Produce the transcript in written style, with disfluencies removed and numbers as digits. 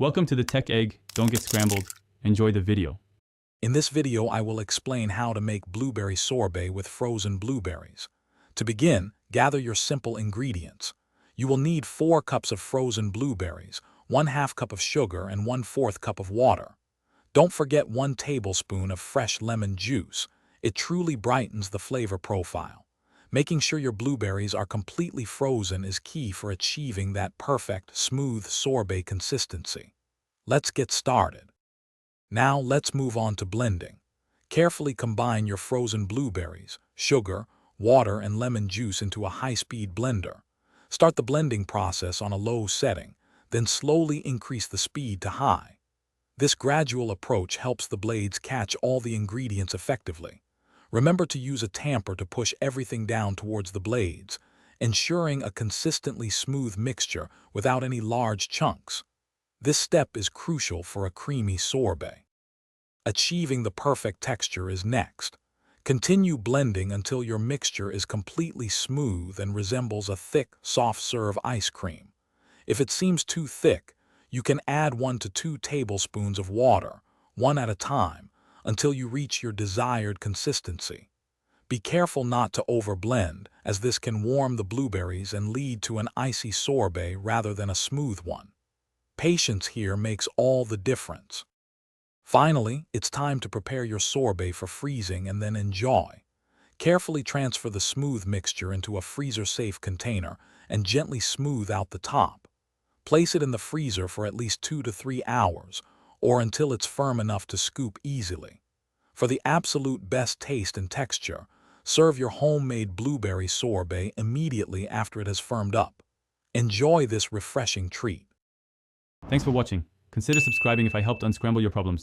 Welcome to the Tech Egg. Don't get scrambled. Enjoy the video. In this video, I will explain how to make blueberry sorbet with frozen blueberries. To begin, gather your simple ingredients. You will need 4 cups of frozen blueberries, 1/2 cup of sugar, and 1/4 cup of water. Don't forget 1 tablespoon of fresh lemon juice. It truly brightens the flavor profile. Making sure your blueberries are completely frozen is key for achieving that perfect, smooth sorbet consistency. Let's get started. Now let's move on to blending. Carefully combine your frozen blueberries, sugar, water, and lemon juice into a high-speed blender. Start the blending process on a low setting, then slowly increase the speed to high. This gradual approach helps the blades catch all the ingredients effectively. Remember to use a tamper to push everything down towards the blades, ensuring a consistently smooth mixture without any large chunks. This step is crucial for a creamy sorbet. Achieving the perfect texture is next. Continue blending until your mixture is completely smooth and resembles a thick, soft-serve ice cream. If it seems too thick, you can add 1 to 2 tablespoons of water, one at a time, until you reach your desired consistency. Be careful not to overblend, as this can warm the blueberries and lead to an icy sorbet rather than a smooth one. Patience here makes all the difference. Finally, it's time to prepare your sorbet for freezing and then enjoy. Carefully transfer the smooth mixture into a freezer-safe container and gently smooth out the top. Place it in the freezer for at least 2 to 3 hours, or until it's firm enough to scoop easily. For the absolute best taste and texture, serve your homemade blueberry sorbet immediately after it has firmed up. Enjoy this refreshing treat. Thanks for watching. Consider subscribing if I helped unscramble your problems.